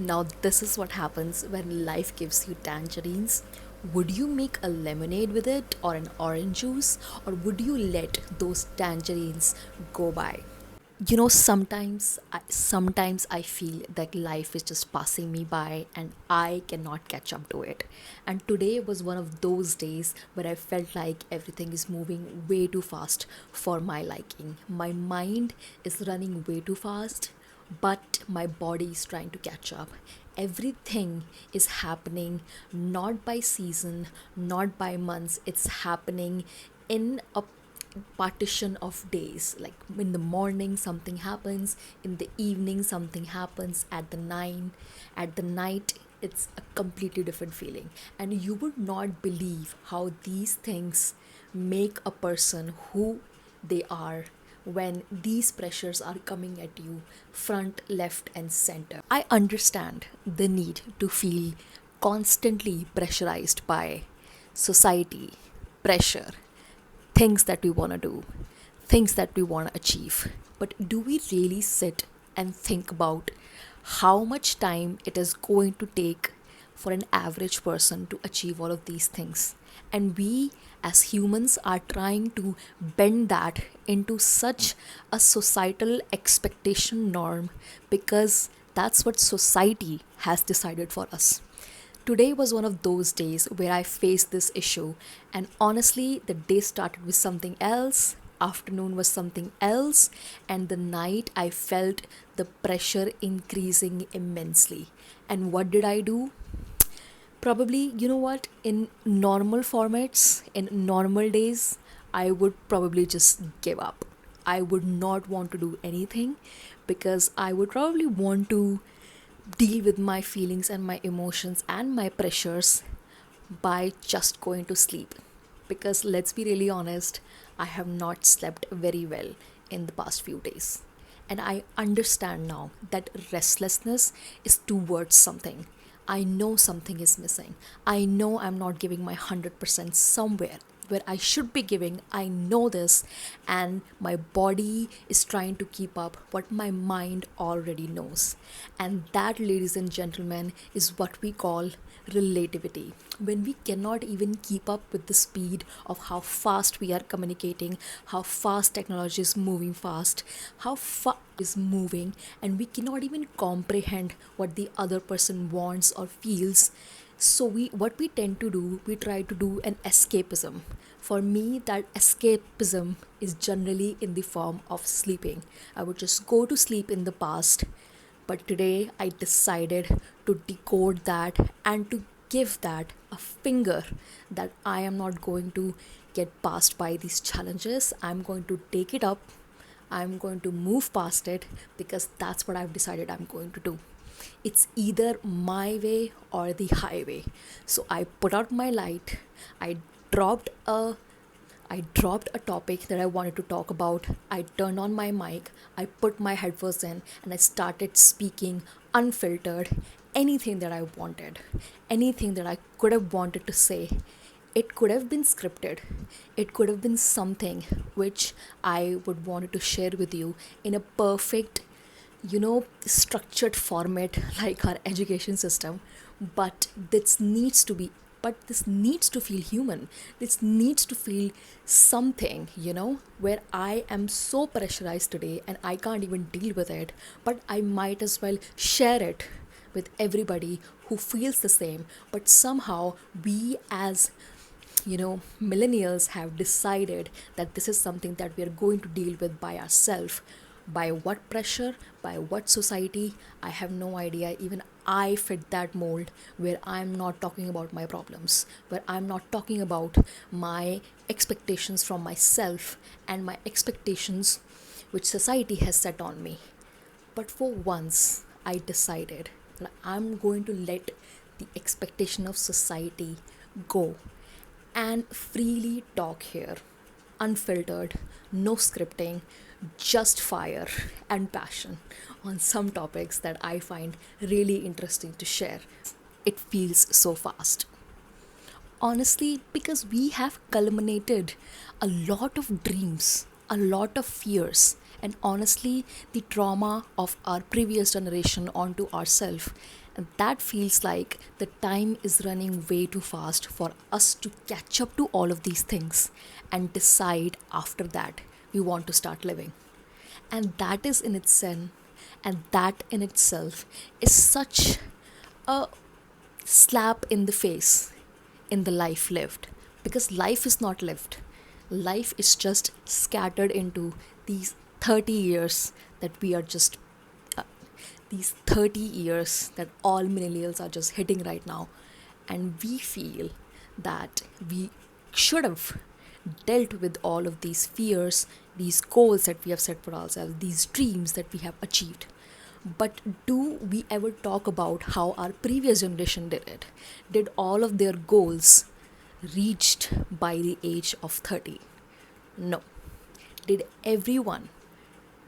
Now, this is what happens when life gives you tangerines. Would you make a lemonade with it or an orange juice, or would you let those tangerines go by? Sometimes I feel that life is just passing me by and I cannot catch up to it. And today was one of those days where I felt like everything is moving way too fast for my liking. My mind is running way too fast, but my body is trying to catch up. Everything is happening not by season, not by months. It's happening in a partition of days. Like in the morning something happens, in the evening something happens, at the night it's a completely different feeling. And you would not believe how these things make a person who they are when these pressures are coming at you front, left, and center. I understand the need to feel constantly pressurized by society, pressure, things that we want to do, things that we want to achieve. But do we really sit and think about how much time it is going to take for an average person to achieve all of these things? And we as humans are trying to bend that into such a societal expectation norm because that's what society has decided for us. Today was one of those days where I faced this issue, and honestly, the day started with something else, afternoon was something else, and the night I felt the pressure increasing immensely. And what did I do? Probably, you know what, in normal formats, in normal days, I would probably just give up. I would not want to do anything because I would probably want to deal with my feelings and my emotions and my pressures by just going to sleep. Because let's be really honest, I have not slept very well in the past few days. And I understand now that restlessness is towards something. I know something is missing. I know I'm not giving my 100% somewhere where I should be giving. I know this, and my body is trying to keep up what my mind already knows. And that, ladies and gentlemen, is what we call relativity. When we cannot even keep up with the speed of how fast we are communicating, how fast technology is moving fast, how fast is moving, and we cannot even comprehend what the other person wants or feels. So we what we tend to do, we try to do an escapism. For me, that escapism is generally in the form of sleeping. I would just go to sleep in the past, but today I decided to decode that and to give that a finger that I am not going to get passed by these challenges. I'm going to take it up. I'm going to move past it because that's what I've decided I'm going to do. It's either my way or the highway. So I put out my light. I dropped a I dropped a topic that I wanted to talk about. I turned on my mic, I put my headphones in, and I started speaking unfiltered anything that I wanted, anything that I could have wanted to say. It could have been scripted, it could have been something which I would wanted to share with you in a perfect, structured format like our education system. But this needs to feel human. This needs to feel something, where I am so pressurized today and I can't even deal with it, but I might as well share it with everybody who feels the same. But somehow we as millennials have decided that this is something that we are going to deal with by ourselves. By what pressure, by what society, I have no idea. Even I fit that mold where I'm not talking about my problems, where I'm not talking about my expectations from myself and my expectations which society has set on me. But for once, I decided that I'm going to let the expectation of society go and freely talk here. Unfiltered, no scripting, just fire and passion on some topics that I find really interesting to share. It feels so fast. Honestly, because we have culminated a lot of dreams, a lot of fears, and honestly, the trauma of our previous generation onto ourselves. And that feels like the time is running way too fast for us to catch up to all of these things and decide after that we want to start living. And that is in itself, and that in itself is such a slap in the face in the life lived, because life is not lived. Life is just scattered into these 30 years that we are just uh, these 30 years that all millennials are just hitting right now, and we feel that we should have dealt with all of these fears, these goals that we have set for ourselves, these dreams that we have achieved. But do we ever talk about how our previous generation did it? Did all of their goals reached by the age of 30? No. Did everyone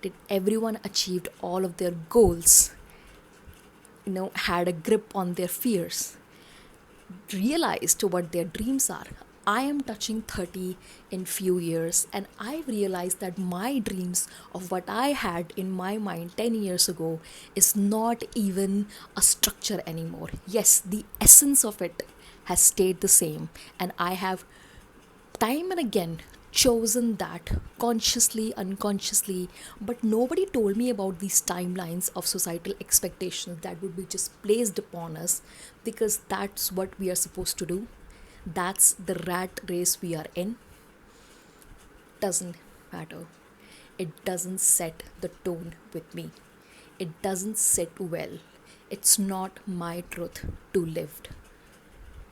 did everyone achieved all of their goals, had a grip on their fears, realized what their dreams are? I am touching 30 in few years, and I've realized that my dreams of what I had in my mind 10 years ago is not even a structure anymore. Yes, the essence of it has stayed the same, and I have time and again chosen that consciously, unconsciously, but nobody told me about these timelines of societal expectations that would be just placed upon us, because that's what we are supposed to do. That's the rat race we are in. Doesn't matter. It doesn't set the tone with me. It doesn't sit well. It's not my truth to live.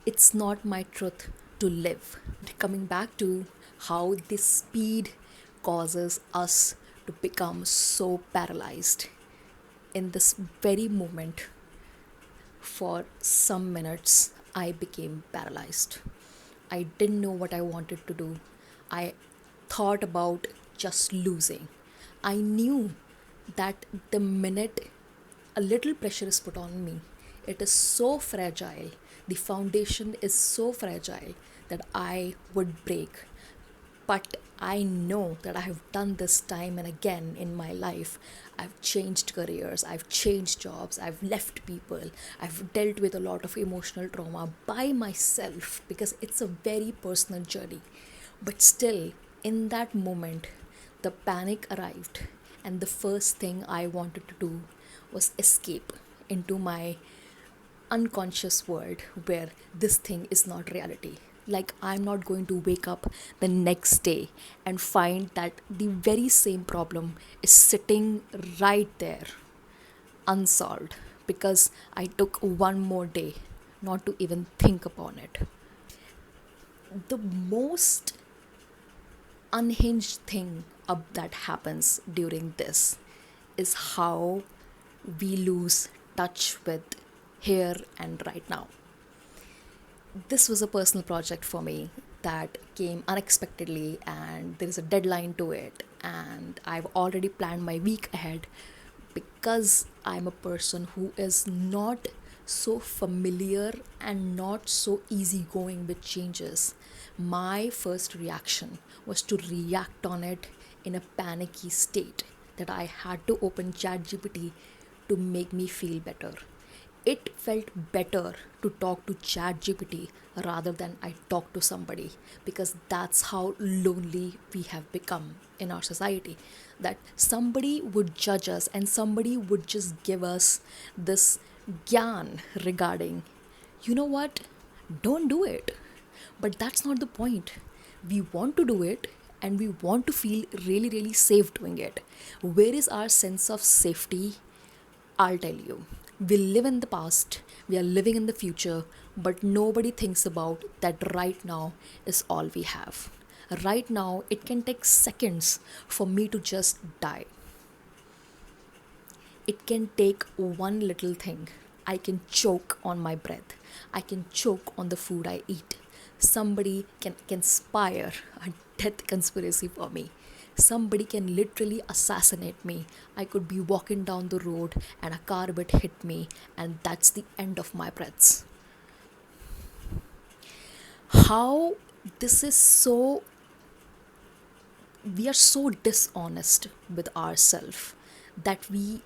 It's not my truth to live. Coming back to how this speed causes us to become so paralyzed. In this very moment, for some minutes, I became paralyzed. I didn't know what I wanted to do. I thought about just losing. I knew that the minute a little pressure is put on me, it is so fragile, the foundation is so fragile that I would break. But I know that I have done this time and again in my life. I've changed careers, I've changed jobs, I've left people, I've dealt with a lot of emotional trauma by myself, because it's a very personal journey. But still, in that moment, the panic arrived, and the first thing I wanted to do was escape into my unconscious world where this thing is not reality. Like, I'm not going to wake up the next day and find that the very same problem is sitting right there, unsolved, because I took one more day not to even think upon it. The most unhinged thing that happens during this is how we lose touch with here and right now. This was a personal project for me that came unexpectedly, and there is a deadline to it, and I've already planned my week ahead, because I'm a person who is not so familiar and not so easygoing with changes. My first reaction was to react on it in a panicky state, that I had to open ChatGPT to make me feel better. It felt better to talk to ChatGPT rather than I talk to somebody, because that's how lonely we have become in our society. That somebody would judge us and somebody would just give us this gyan regarding, you know what, don't do it. But that's not the point. We want to do it, and we want to feel really, really safe doing it. Where is our sense of safety? I'll tell you. We live in the past, we are living in the future, but nobody thinks about that right now is all we have. Right now, it can take seconds for me to just die. It can take one little thing. I can choke on my breath. I can choke on the food I eat. Somebody can conspire a death conspiracy for me. Somebody can literally assassinate me. I could be walking down the road and a car would hit me, and that's the end of my breaths. How this is so we are so dishonest with ourselves that we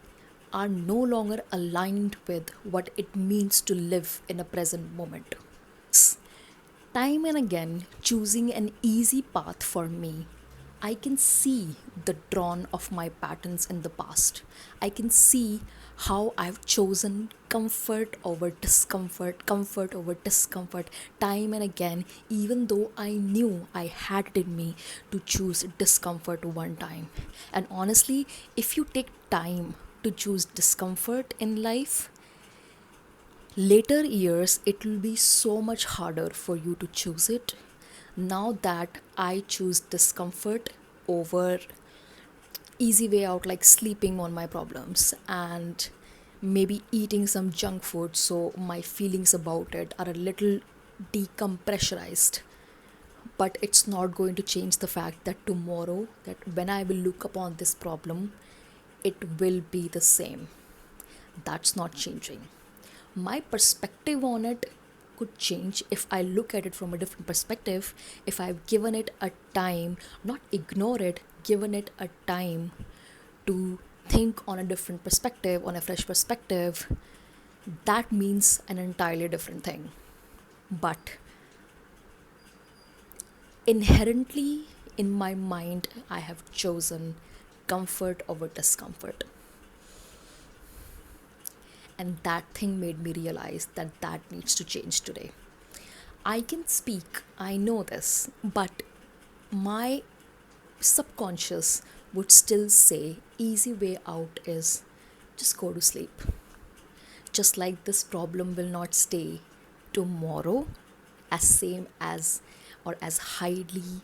are no longer aligned with what it means to live in a present moment. Time and again, choosing an easy path for me, I can see the drawn of my patterns in the past. I can see how I've chosen comfort over discomfort, time and again, even though I knew I had it in me to choose discomfort one time. And honestly, if you take time to choose discomfort in life, later years it will be so much harder for you to choose it. Now that I choose discomfort over easy way out, like sleeping on my problems and maybe eating some junk food, so my feelings about it are a little decompressurized, but it's not going to change the fact that tomorrow, that when I will look upon this problem, it will be the same. That's not changing. My perspective on it could change if I look at it from a different perspective, if I've given it a time, not ignore it, given it a time to think on a different perspective, on a fresh perspective. That means an entirely different thing. But inherently, in my mind, I have chosen comfort over discomfort. And that thing made me realize that that needs to change today. I can speak, I know this, but my subconscious would still say easy way out is just go to sleep. Just like this problem will not stay tomorrow as same as or as highly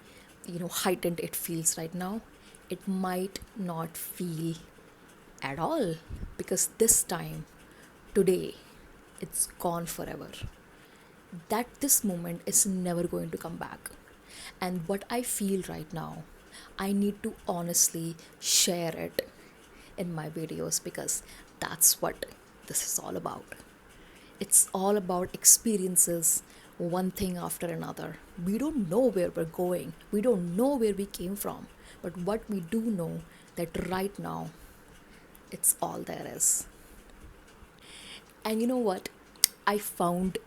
heightened it feels right now, it might not feel at all, because this time, today, it's gone forever. That this moment is never going to come back. And what I feel right now, I need to honestly share it in my videos, because that's what this is all about. It's all about experiences, one thing after another. We don't know where we're going, we don't know where we came from, but what we do know, that right now, it's all there is. And you know what? I found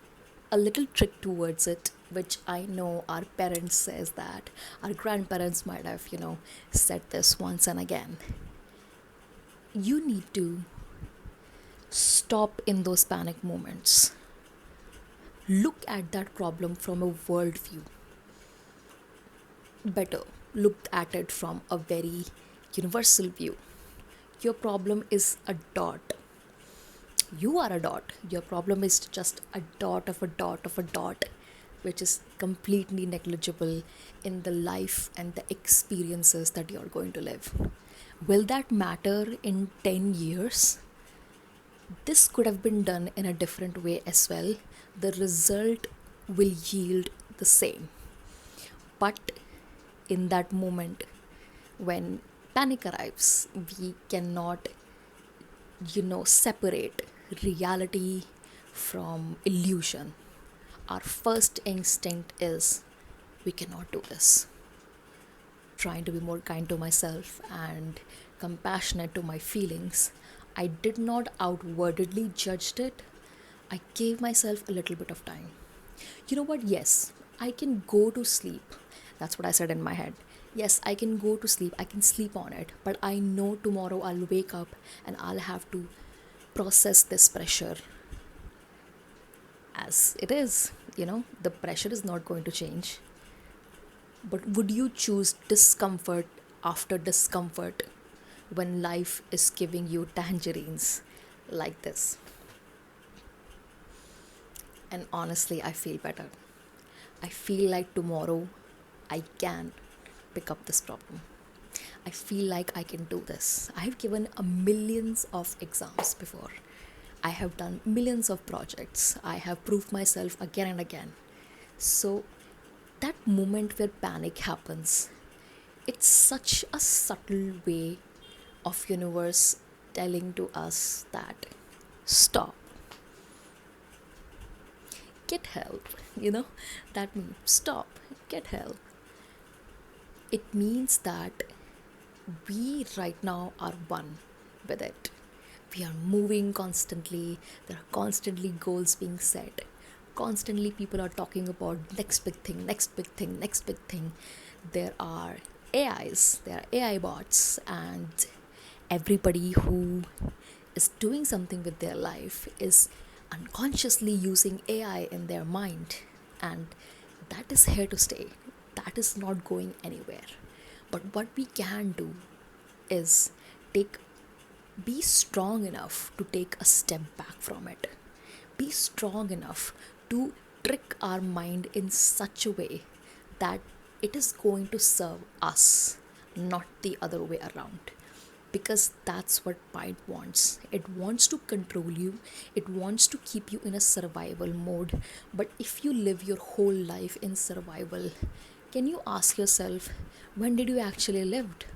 a little trick towards it, which I know our parents says that our grandparents might have, said this once and again. You need to stop in those panic moments. Look at that problem from a worldview. Better, look at it from a very universal view. Your problem is a dot. You are a dot. Your problem is just a dot of a dot of a dot, which is completely negligible in the life and the experiences that you're going to live. Will that matter in 10 years? This could have been done in a different way as well. The result will yield the same. But in that moment, when panic arrives, we cannot, separate reality from illusion. Our first instinct is we cannot do this. Trying to be more kind to myself and compassionate to my feelings, I did not outwardly judge it. I gave myself a little bit of time. You know what? Yes, I can go to sleep. That's what I said in my head. Yes, I can go to sleep. I can sleep on it. But I know tomorrow I'll wake up and I'll have to process this pressure as it is. The pressure is not going to change. But would you choose discomfort after discomfort when life is giving you tangerines like this? And honestly, I feel better. I feel like tomorrow I can pick up this problem. I feel like I can do this. I've given a millions of exams before. I have done millions of projects. I have proved myself again and again. So that moment where panic happens, it's such a subtle way of universe telling to us that stop, get help. That means stop, get help. It means that we right now are one with it. We are moving constantly, there are constantly goals being set, constantly people are talking about next big thing, next big thing, next big thing. There are AIs, there are AI bots, and everybody who is doing something with their life is unconsciously using AI in their mind, and that is here to stay. That is not going anywhere. But what we can do is take be strong enough to take a step back from it. Be strong enough to trick our mind in such a way that it is going to serve us, not the other way around. Because that's what mind wants. It wants to control you, it wants to keep you in a survival mode. But if you live your whole life in survival, can you ask yourself, when did you actually lived?